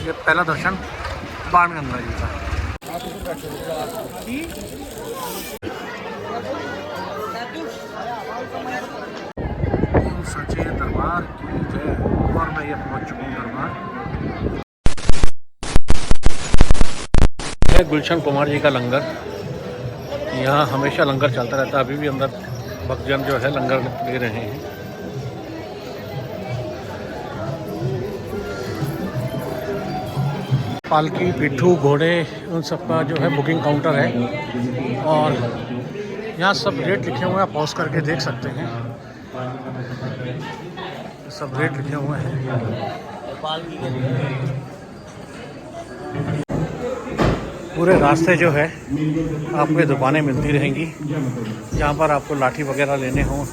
ये पहला दर्शन बाणगंगा जी का। सच्चे दरबार की जय। और मैं ये पहुंच चुका हूँ दरबार। है गुलशन कुमार जी का लंगर। यहाँ हमेशा लंगर चलता रहता है। अभी भी अंदर भक्तजन जो है लंगर ले रहे हैं। पालकी, पिट्ठू, घोड़े, उन सब का जो है बुकिंग काउंटर है। और यहाँ सब रेट लिखे हुए हैं, आप पॉज करके देख सकते हैं। सब रेट लिखे हुए हैं। पूरे रास्ते जो है आपको दुकानें मिलती रहेंगी, जहाँ पर आपको लाठी वगैरह लेने हो,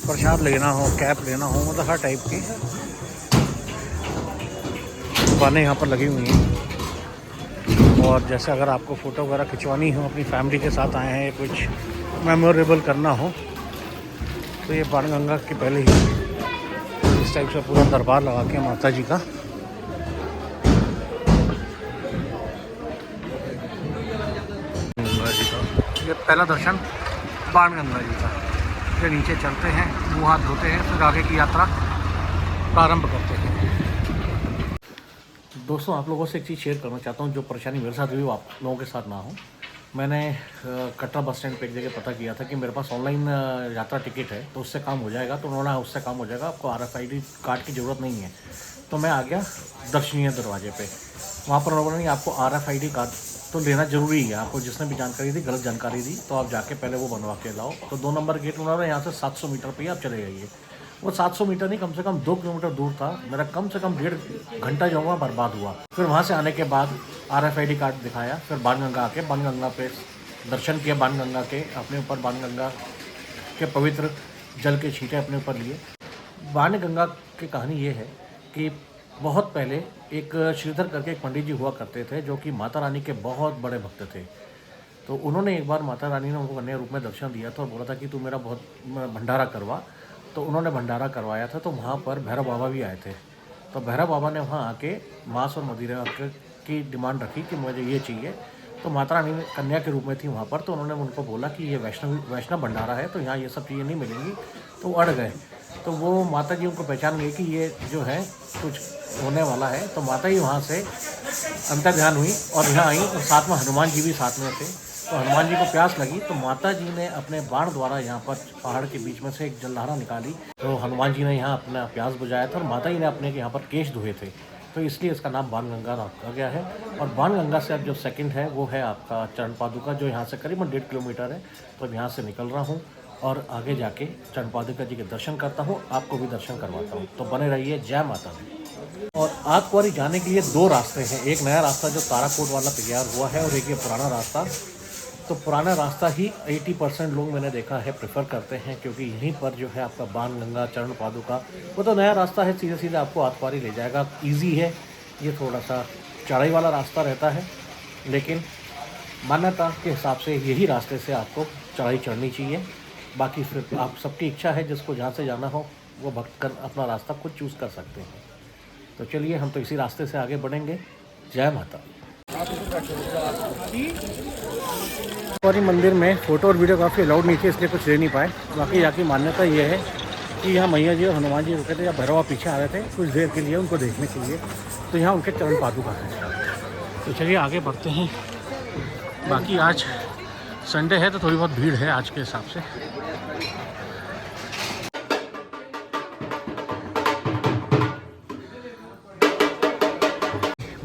प्रसाद लेना हो, कैप लेना हो, मतलब हर टाइप की दुकानें यहाँ पर लगी हुई हैं। और जैसे अगर आपको फ़ोटो वगैरह खिंचवानी हो, अपनी फैमिली के साथ आए हैं, कुछ मेमोरेबल करना हो, तो ये बाणगंगा के पहले ही इस टाइप से पूरा दरबार लगा के माता जी का ये पहला दर्शन बाणगंगा जी का। फिर नीचे चलते हैं, मुँह हाथ धोते हैं, फिर आगे की यात्रा प्रारंभ करते हैं। दोस्तों, आप लोगों से एक चीज़ शेयर करना चाहता हूँ, जो परेशानी मेरे साथ हुई वो आप लोगों के साथ ना हो। मैंने कटरा बस स्टैंड पे एक जगह पता किया था कि मेरे पास ऑनलाइन यात्रा टिकट है, तो उससे काम हो जाएगा। तो उन्होंने उससे काम हो जाएगा, आपको RFID कार्ड की ज़रूरत नहीं है। तो मैं आ गया दर्शनीय दरवाजे पे। वहाँ पर उन्होंने नहीं, आपको RFID कार्ड तो लेना ज़रूरी है। आपको जिसने भी जानकारी दी, गलत जानकारी दी, तो आप जाके पहले वो बनवा के लाओ। तो 2 नंबर गेट उन्होंने यहाँ से 700 मीटर पर ही आप चले जाइए। वो 700 मीटर नहीं, कम से कम 2 किलोमीटर दूर था। मेरा कम से कम 1.5 घंटा जो हुआ बर्बाद हुआ। फिर वहाँ से आने के बाद RFID कार्ड दिखाया, फिर बाणगंगा आके बाणगंगा पे दर्शन किया, बाणगंगा के अपने ऊपर बाणगंगा के पवित्र जल के छींटे अपने ऊपर लिए। बाणगंगा की कहानी ये है कि बहुत पहले एक श्रीधर करके एक पंडित जी हुआ करते थे, जो कि माता रानी के बहुत बड़े भक्त थे। तो उन्होंने एक बार माता रानी ने उनको कन्या रूप में दर्शन दिया था और बोला था कि तू मेरा बहुत भंडारा करवा। तो उन्होंने भंडारा करवाया था। तो वहाँ पर भैरव बाबा भी आए थे। तो भैरव बाबा ने वहाँ आके मांस और मदिरा की डिमांड रखी कि मुझे ये चाहिए। तो माता रानी कन्या के रूप में थी वहाँ पर। तो उन्होंने उनको बोला कि ये वैष्णव भंडारा है, तो यहाँ ये सब चीज़ें नहीं मिलेंगी। तो अड़ गए। तो वो माता जी उनको पहचान गई कि ये जो है कुछ होने वाला है। तो माता जी वहाँ से अंतर्ध्यान हुई और यहाँ आई। और साथ में हनुमान जी भी साथ में थे। तो हनुमान जी को प्यास लगी, तो माता जी ने अपने बाण द्वारा यहाँ पर पहाड़ के बीच में से एक जलधारा निकाली। तो हनुमान जी ने यहाँ अपना प्यास बुझाया था और माता जी ने अपने यहाँ पर केश धोए थे। तो इसलिए इसका नाम बाणगंगा रखा गया है। और बाणगंगा से अब जो सेकंड है वो है आपका चरण पादुका, जो यहाँ से करीबन 1.5 किलोमीटर है। तो अब यहाँ से निकल रहा हूँ और आगे जाके चरण पादुका जी के दर्शन करता हूँ, आपको भी दर्शन करवाता हूँ। तो बने रहिए। जय माता दी। और आत्मकुआरी जाने के लिए 2 रास्ते हैं। एक नया रास्ता जो ताराकोट वाला तैयार हुआ है, और एक ये पुराना रास्ता। तो पुराना रास्ता ही 80% लोग मैंने देखा है प्रेफर करते हैं, क्योंकि यहीं पर जो है आपका बाणगंगा चरण पादुका। वो तो नया रास्ता है, सीधे सीधे आपको आत्मकुआरी ले जाएगा, इजी है। ये थोड़ा सा चढ़ाई वाला रास्ता रहता है, लेकिन मान्यता के हिसाब से यही रास्ते से आपको चढ़ाई चढ़नी चाहिए। बाकी फिर आप सबकी इच्छा है, जिसको जहाँ से जाना हो वो भक्त कर अपना रास्ता खुद चूज़ कर सकते हैं। तो चलिए, हम तो इसी रास्ते से आगे बढ़ेंगे। जय माता। गौरी मंदिर में फ़ोटो और वीडियोग्राफी अलाउड नहीं थी, इसलिए कुछ ले नहीं पाए। बाकी यहाँ की मान्यता ये है कि यहाँ मैया जी और हनुमान जी रुके थे, या भैरवा पीछे आ रहे थे कुछ देर के लिए उनको देखने के लिए। तो यहाँ उनके चरण पादुका है। तो चलिए आगे बढ़ते हैं। बाकी आज संडे है तो थोड़ी बहुत भीड़ है आज के हिसाब से।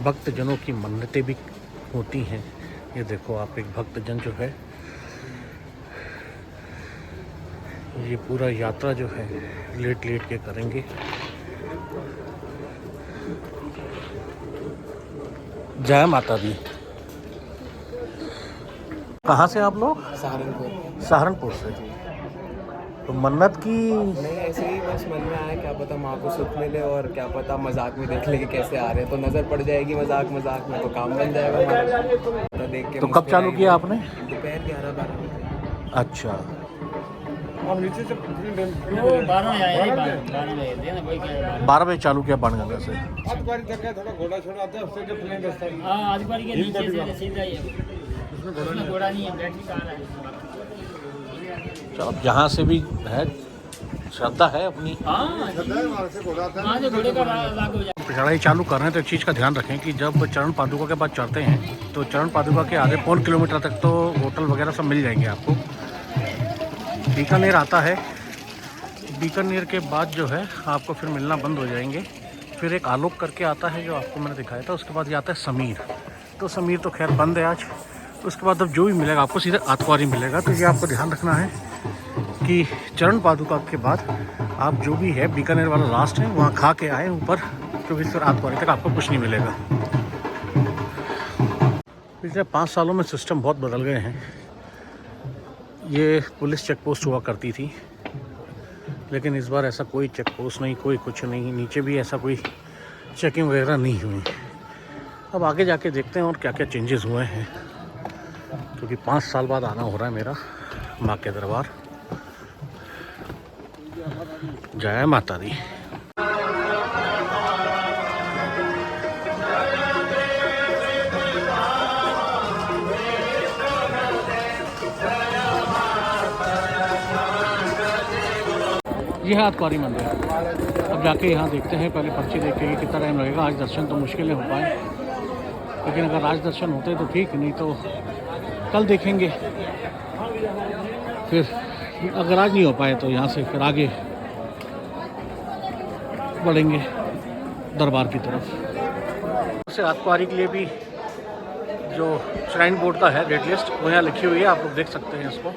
भक्तजनों की मन्नतें भी होती हैं। ये देखो आप, एक भक्तजन जो है ये पूरा यात्रा जो है लेट लेट के करेंगे। जय माता दी। कहाँ से आप लोग? सहारनपुर से। तो मन्नत की नहीं, ऐसे ही बस मन में आया, क्या पता माँ को सुख मिले, और क्या पता मजाक में देख ले कि कैसे आ रहे हैं, तो नज़र पड़ जाएगी मजाक में, तो काम बन जाएगा। तो देख के तो कब चालू किया आपने? दोपहर 11-12 बजे। अच्छा। और नीचे से वो 12 में आया 12 में देना भाई क्या 12 बजे चालू किया बाणगंगा से। आतवारी तक है, थोड़ा घोड़ा छोड़ा आता है उससे जो प्लेन रास्ता है। हाँ आजबारी के नीचे से सीधा ही है, उसमें घोड़ा नहीं है, बैटरी कार है। चलो जहाँ से भी है श्रद्धा है अपनी। हाँ वहाँ से घोड़ा आता है। वहाँ से घोड़े का राग हो जाए। चढ़ाई चालू कर रहे हैं तो एक चीज़ का ध्यान रखें कि जब चरण पादुका के बाद चढ़ते हैं तो चरण पादुका के आगे 1.5 किलोमीटर तक तो होटल वगैरह सब मिल जाएंगे आपको। बीकानेर आता है, बीकानेर के बाद जो है आपको फिर मिलना बंद हो जाएंगे। फिर एक आलोक करके आता है जो आपको मैंने दिखाया था, उसके बाद ये आता है समीर। तो समीर तो खैर बंद है आज। उसके बाद अब जो भी मिलेगा आपको सीधे आतवारी मिलेगा। तो ये आपको ध्यान रखना है कि चरण पादुका के बाद आप जो भी है बीकानेर वाला लास्ट है वहाँ खा के आए ऊपर, क्योंकि फिर आतवारी तक आपको कुछ नहीं मिलेगा। पिछले 5 सालों में सिस्टम बहुत बदल गए हैं। ये पुलिस चेक पोस्ट हुआ करती थी, लेकिन इस बार ऐसा कोई चेक पोस्ट नहीं, कोई कुछ नहीं, नीचे भी ऐसा कोई चेकिंग वगैरह नहीं हुई। अब आगे जाके देखते हैं और क्या क्या चेंजेस हुए हैं, क्योंकि 5 साल बाद आना हो रहा है मेरा माँ के दरबार। जय माता दी। ये है आतवारी मंदिर। अब जाके यहाँ देखते हैं, पहले पर्ची देखेंगे कितना टाइम लगेगा। आज दर्शन तो मुश्किल हो पाए, लेकिन अगर आज दर्शन होते तो ठीक, नहीं तो कल देखेंगे। फिर अगर आज नहीं हो पाए तो यहाँ से फिर आगे बढ़ेंगे दरबार की तरफ। से आतवारी के लिए भी जो श्राइन बोर्ड का है रेड लिस्ट वो यहाँ लिखी हुई है, आप लोग देख सकते हैं इसको।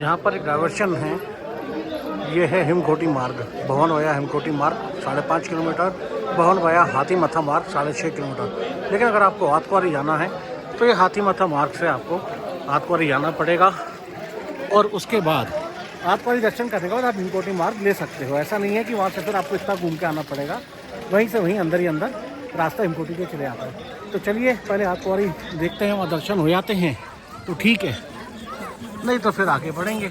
यहाँ पर एक डाइवर्शन है, ये है हिमकोटी मार्ग, भवन वाया हिमकोटी मार्ग 5.5 किलोमीटर, भवन वाया हाथी मथा मार्ग 6.5 किलोमीटर। लेकिन अगर आपको आतवारी जाना है तो ये हाथी मथा मार्ग से आपको आतवारी जाना पड़ेगा, और उसके बाद आतवारी दर्शन करने के बाद आप हिमकोटी मार्ग ले सकते हो। ऐसा नहीं है कि वहाँ से फिर आपको इतना घूम के आना पड़ेगा, वहीं से वहीं अंदर ही अंदर रास्ता हिमकोटी के चले आता है। तो चलिए पहले आतवारी देखते हैं, वहाँ दर्शन हो जाते हैं तो ठीक है, नहीं तो फिर आगे बढ़ेंगे।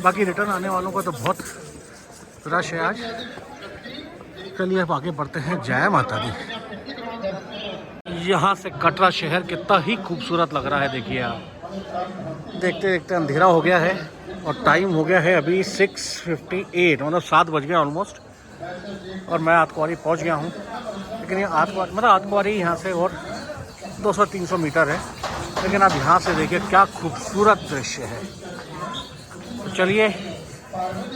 बाकी रिटर्न आने वालों का तो बहुत रश है आज। चलिए अब आगे बढ़ते हैं। जय माता दी। यहाँ से कटरा शहर कितना ही खूबसूरत लग रहा है, देखिए आप। देखते देखते अंधेरा हो गया है और टाइम हो गया है अभी 6:58, मतलब 7 बज गए ऑलमोस्ट, और मैं आतवारी पहुँच गया हूँ। लेकिन ये आतवारी यहाँ से और 200-300 मीटर है, लेकिन आप यहाँ से देखिए क्या खूबसूरत दृश्य है। तो चलिए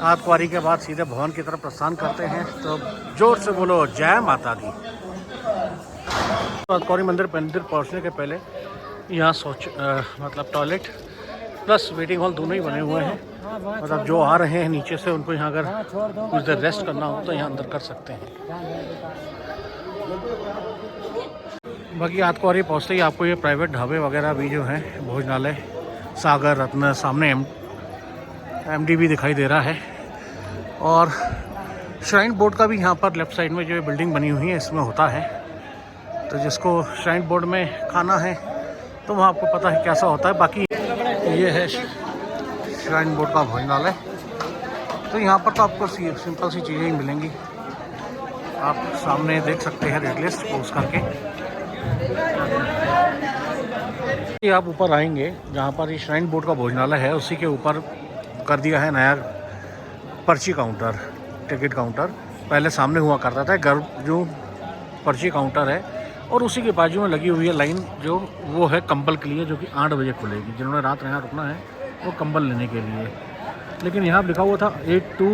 आतवारी के बाद सीधे भवन की तरफ प्रस्थान करते हैं। तो जोर से बोलो जय माता दी। आतवारी मंदिर पहुंचने के पहले यहाँ मतलब टॉयलेट प्लस वेटिंग हॉल दोनों ही बने हुए हैं। मतलब जो आ रहे हैं नीचे से उनको यहाँ अगर कुछ देर रेस्ट करना हो तो यहाँ अंदर कर सकते हैं। बाकी आतवारी पहुँचते ही आपको ये प्राइवेट ढाबे वगैरह भी जो हैं, भोजनालय सागर रत्न, सामने एमडी भी दिखाई दे रहा है, और श्राइन बोर्ड का भी यहाँ पर लेफ़्ट साइड में जो बिल्डिंग बनी हुई है इसमें होता है। तो जिसको श्राइन बोर्ड में खाना है तो वहाँ आपको पता है कैसा होता है। बाकी ये है श्राइन बोर्ड का भोजनालय। तो यहाँ पर तो आपको सिंपल सी चीज़ें ही मिलेंगी, आप सामने देख सकते हैं रेड लिस्ट पोस्ट करके। आप ऊपर आएंगे जहाँ पर ये श्राइन बोर्ड का भोजनालय है, उसी के ऊपर कर दिया है नया पर्ची काउंटर, टिकट काउंटर। पहले सामने हुआ करता था गर्भ जो पर्ची काउंटर है, और उसी के बाजू में लगी हुई है लाइन जो वो है कंबल के लिए, जो कि 8 बजे खुलेगी। जिन्होंने रात यहाँ रुकना है वो कंबल लेने के लिए। लेकिन यहाँ लिखा हुआ था 8 to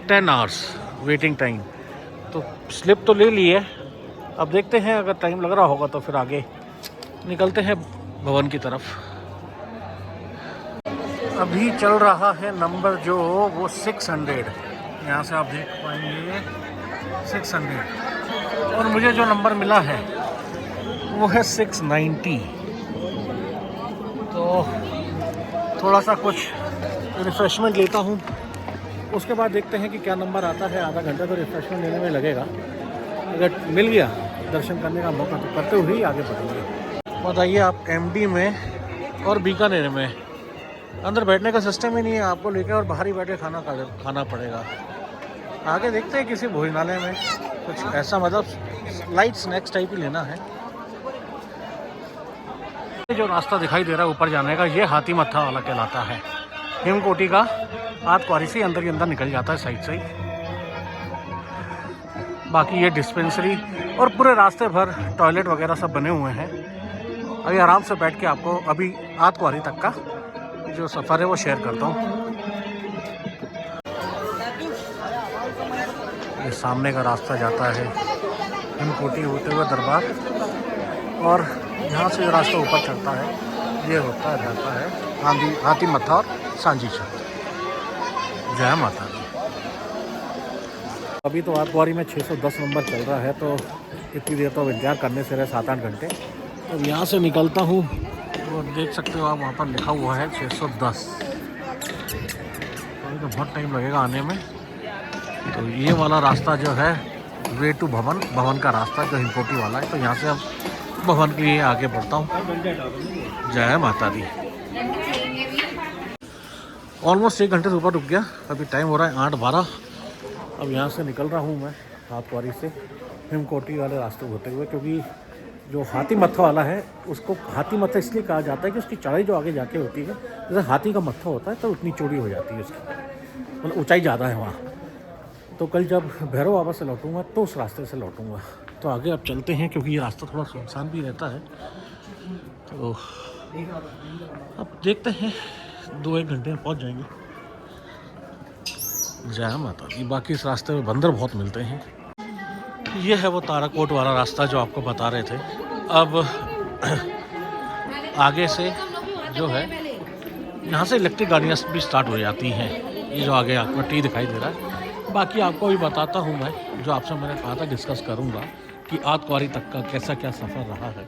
10 आवर्स वेटिंग टाइम। तो स्लिप तो ले ली है, अब देखते हैं अगर टाइम लग रहा होगा तो फिर आगे निकलते हैं भवन की तरफ। अभी चल रहा है नंबर जो वो 600, यहाँ से आप देख पाएंगे 600, और मुझे जो नंबर मिला है वो है 690। तो थोड़ा सा कुछ रिफ़्रेशमेंट लेता हूँ, उसके बाद देखते हैं कि क्या नंबर आता है। आधा घंटा तो रिफ़्रेशमेंट लेने में लगेगा। अगर मिल गया दर्शन करने का मौका तो करते हुए ही आगे बढ़ेंगे। बताइए आप एमडी में और बीकानेर में अंदर बैठने का सिस्टम ही नहीं है, आपको लेके और बाहर ही बैठे खाना पड़ेगा। आगे देखते हैं किसी भोजनालय में कुछ ऐसा, मतलब लाइट स्नैक्स टाइप ही लेना है। जो रास्ता दिखाई दे रहा है ऊपर जाने का, ये हाथी मत्था वाला कहलाता है। हिमकोटी का हाथ क्वारी से अंदर ही अंदर निकल जाता है साइड से ही। बाकी ये डिस्पेंसरी और पूरे रास्ते भर टॉयलेट वगैरह सब बने हुए हैं। अभी आराम से बैठ के आपको अभी हाथ क्वारी तक का जो सफ़र है वो शेयर करता हूँ। ये सामने का रास्ता जाता है हिमकोटी होते हुए दरबार, और यहाँ से जो रास्ता ऊपर चढ़ता है ये होता जाता है हाथी मत्था और सांझी छत। जय माता दी। अभी तो आतवारी में 610 नंबर चल रहा है, तो इतनी देर तो इंतजार करने से रहे 7-8 घंटे। तो यहाँ से निकलता हूँ, तो देख सकते हो आप वहाँ पर लिखा हुआ है 610। अभी तो बहुत टाइम लगेगा आने में। तो ये वाला रास्ता जो है वे टू भवन का रास्ता जो हिमकोटी वाला है, तो यहाँ से अब भवन के लिए आगे बढ़ता हूँ। जय माता दी। ऑलमोस्ट 1 घंटे से ऊपर रुक गया। अभी टाइम हो रहा है 8:12। अब यहाँ से निकल रहा हूँ मैं हाथवारी से हिमकोटी वाले रास्ते होते हुए, क्योंकि जो हाथी मत्था वाला है उसको हाथी मत्था इसलिए कहा जाता है कि उसकी चढ़ाई जो आगे जाके होती है, जैसे हाथी का मत्था होता है तो उतनी चौड़ी हो जाती है उसकी, मतलब ऊंचाई ज़्यादा है वहाँ। तो कल जब भैरव बाबा से लौटूंगा तो उस रास्ते से लौटूंगा। तो आगे अब चलते हैं, क्योंकि ये रास्ता थोड़ा सुनसान भी रहता है। तो अब देखते हैं 2-1 घंटे में पहुँच जाएंगे। जय माता दी। बाकी इस रास्ते में बंदर बहुत मिलते हैं। ये है वो ताराकोट वाला रास्ता जो आपको बता रहे थे। अब आगे से जो है यहाँ से इलेक्ट्रिक गाड़ियाँ भी स्टार्ट हो जाती हैं। ये जो आगे आपको टी दिखाई दे रहा है। बाकी आपको भी बताता हूँ मैं, जो आपसे मैंने कहा था डिस्कस करूँगा कि आतवारी तक का कैसा क्या सफ़र रहा है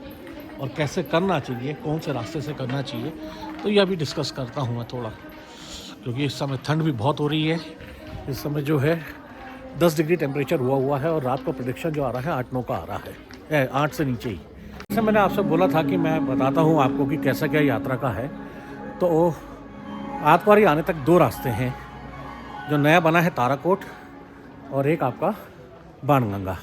और कैसे करना चाहिए, कौन से रास्ते से करना चाहिए। तो यह भी डिस्कस करता हूँ मैं थोड़ा, क्योंकि इस समय ठंड भी बहुत हो रही है। इस समय जो है 10 डिग्री टेम्परेचर हुआ है, और रात को प्रेडिक्शन जो आ रहा है 8-9 का आ रहा है, 8 से नीचे ही। जैसे मैंने आपसे बोला था कि मैं बताता हूँ आपको कि कैसा क्या यात्रा का है। तो आतवारी आने तक 2 रास्ते हैं, जो नया बना है ताराकोट, और एक आपका बाणगंगा।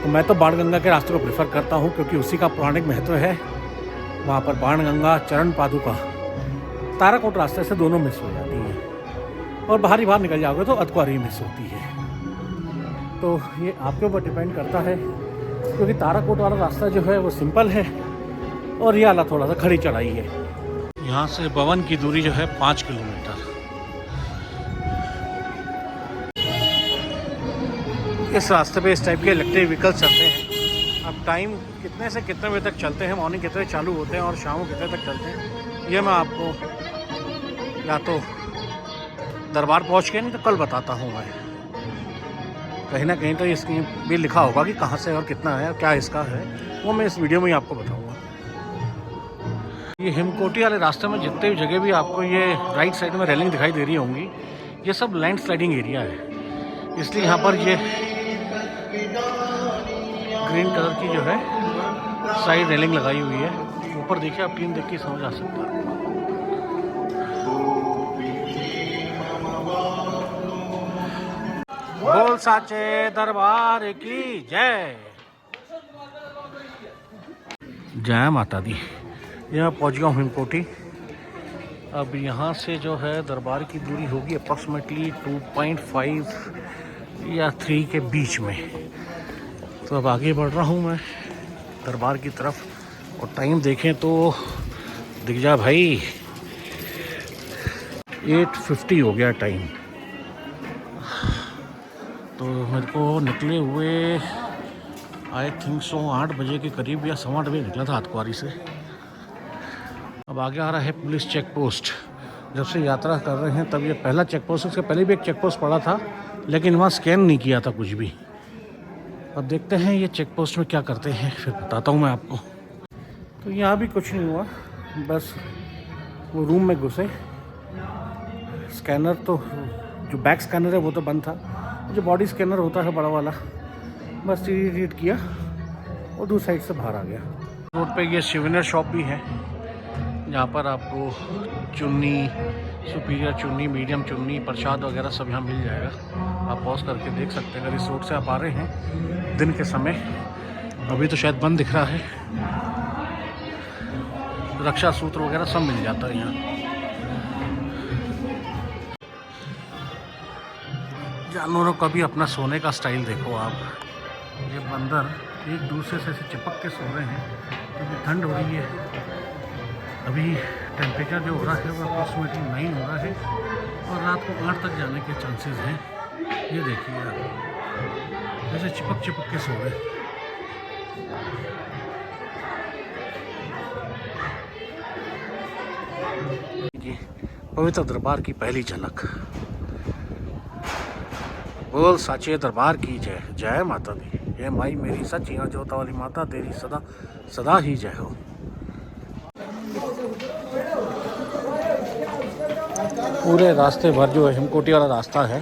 तो मैं तो बाणगंगा के रास्ते को प्रेफर करता हूँ, क्योंकि उसी का पौराणिक महत्व है। वहाँ पर बाणगंगा, चरण पादुका, ताराकोट रास्ते से दोनों मिस हो जाती हैं, और बाहर निकल जाओगे तो अतवारी मिस होती है। तो ये आपके ऊपर डिपेंड करता है, क्योंकि ताराकोट वाला रास्ता जो है वो सिंपल है, और ये वाला थोड़ा सा खड़ी चढ़ाई है। यहाँ से भवन की दूरी जो है 5 किलोमीटर। इस रास्ते पे इस टाइप के इलेक्ट्रिक व्हीकल्स चलते हैं। अब टाइम कितने से कितने बजे तक चलते हैं, मॉर्निंग कितने चालू होते हैं और शाम को कितने तक चलते हैं, ये मैं आपको या तो दरबार पहुंच के नहीं तो कल बताता हूँ मैं। कहीं ना कहीं तो इसकी भी लिखा होगा कि कहाँ से और कितना है और क्या इसका है, वो मैं इस वीडियो में ही आपको बताऊँगा। ये हिमकोटी वाले रास्ते में जितने भी जगह भी आपको ये राइट साइड में रेलिंग दिखाई दे रही होंगी, ये सब लैंड स्लाइडिंग एरिया है, इसलिए यहाँ पर ये ग्रीन कलर की जो है साइड रेलिंग लगाई हुई है। ऊपर देखिए, आप टीम देख के समझ आ सकता है। बोल साचे दरबार की जय। जय माता दी। यहाँ पहुँच गया हूँ हिमकोटी। अब यहाँ से जो है दरबार की दूरी होगी अप्रॉक्सीमेटली 2.5 या 3 के बीच में। तो अब आगे बढ़ रहा हूँ मैं दरबार की तरफ, और टाइम देखें तो दिख जा भाई 8:50 हो गया टाइम। तो मेरे को निकले हुए आई थिंक सो 8 बजे के करीब या 8:15 बजे निकला था आतवारी से। अब आगे आ रहा है पुलिस चेक पोस्ट। जब से यात्रा कर रहे हैं तब ये पहला चेक पोस्ट, उसके पहले भी एक चेक पोस्ट पड़ा था, लेकिन वहाँ स्कैन नहीं किया था कुछ भी। अब देखते हैं ये चेक पोस्ट में क्या करते हैं, फिर बताता हूँ मैं आपको। तो यहाँ भी कुछ नहीं हुआ, बस वो रूम में घुसे। स्कैनर तो जो बैक स्कैनर है वो तो बंद था, जो बॉडी स्कैनर होता है बड़ा वाला, बस रीड किया और दूसरी साइड से बाहर आ गया। रोड पे ये सिवेनियर शॉप भी है, यहाँ पर आपको चुन्नी, सुपीरियर चुन्नी, मीडियम चुन्नी, प्रसाद वगैरह सब यहाँ मिल जाएगा। आप पॉज करके देख सकते हैं अगर इस रोड से आप आ रहे हैं दिन के समय। अभी तो शायद बंद दिख रहा है। रक्षा सूत्र वगैरह सब मिल जाता है यहाँ। जानवरों का भी अपना सोने का स्टाइल देखो आप। ये बंदर एक दूसरे से ऐसे चिपक के सो रहे हैं क्योंकि ठंड हो रही है। अभी टेम्परेचर जो हो रहा है वो अप्रॉक्सीमेटली 9 हो रहा है और रात को 8 तक जाने के चांसेस हैं। ये देखिए आप ऐसे चिपक चिपक के सो रहे हैं। जी पवित्र दरबार की पहली झलक। बोल साचे दरबार की जय। जय माता दी। ये माई मेरी सच्ची जोता वाली माता तेरी सदा सदा ही जय हो। पूरे रास्ते भर जो हिमकोटी वाला रास्ता है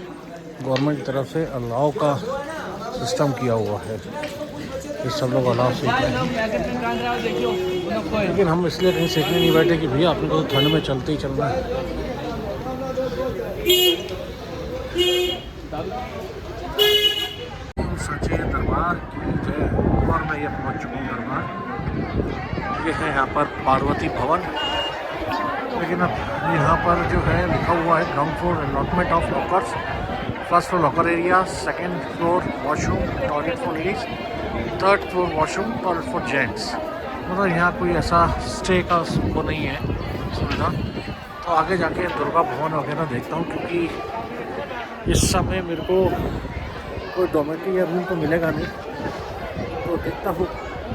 गवर्नमेंट की तरफ से अलाव का सिस्टम किया हुआ है। ये सब लोग अलाव सीख रहे हैं, लेकिन हम इसलिए कहीं सीखने नहीं बैठे कि भैया अपने को ठंड में चलते ही चलना है। सच्चे दरबार की जय। और मैं ये पहुंच चुका हूँ दरबार। ये है यहाँ पर पार्वती भवन। लेकिन अब यहाँ पर जो है लिखा हुआ है ground floor allotment of lockers, first floor locker area, second floor washroom toilet for ladies, third floor washroom toilet for gents. मतलब यहाँ कोई ऐसा स्टे का वो नहीं है सुविधा। तो आगे जाके दुर्गा भवन वगैरह देखता हूँ, क्योंकि इस समय मेरे को कोई डॉर्मेटरी या रूम तो मिलेगा नहीं। तो देखता हूँ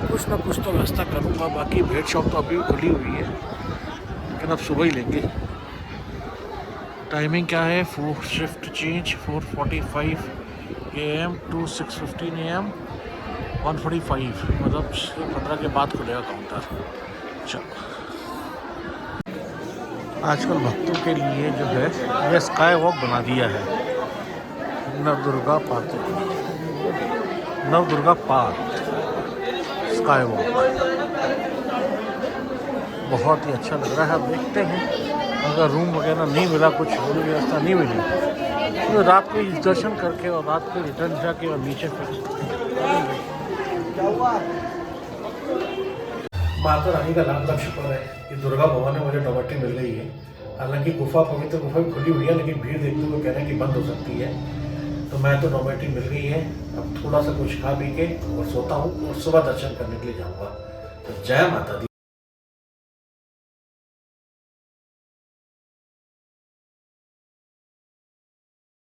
कुछ ना कुछ तो व्यवस्था करूँगा। बाकी बेड शॉप तो अभी खुली हुई है, लेकिन अब सुबह ही लेंगे। टाइमिंग क्या है? 4 shift change 4:45 AM to 6:15 AM 1:45, मतलब 15 के बाद खुलेगा काउंटर। चलो आजकल भक्तों के लिए जो है यह स्काई वॉक बना दिया है। नवदुर्गा पार्क स्काई वॉक बहुत ही अच्छा लग रहा है। अब देखते हैं अगर रूम वगैरह नहीं मिला, कुछ और व्यवस्था नहीं मिली, तो रात को ही दर्शन करके और रात को रिटर्न जाके और नीचे फिर माता रानी का लाख लाख शुक्र है कि दुर्गा भवन में मुझे डॉर्मेटरी मिल गई है। हालांकि गुफा पवित्र गुफा भी खुली हुई है, लेकिन भीड़ देखते हुए कह रहे हैं कि बंद हो सकती है। तो मैं तो डॉर्मेटरी मिल गई है। अब थोड़ा सा कुछ खा पी के और सोता हूँ और सुबह दर्शन करने के लिए जाऊँगा। तो जय माता दी।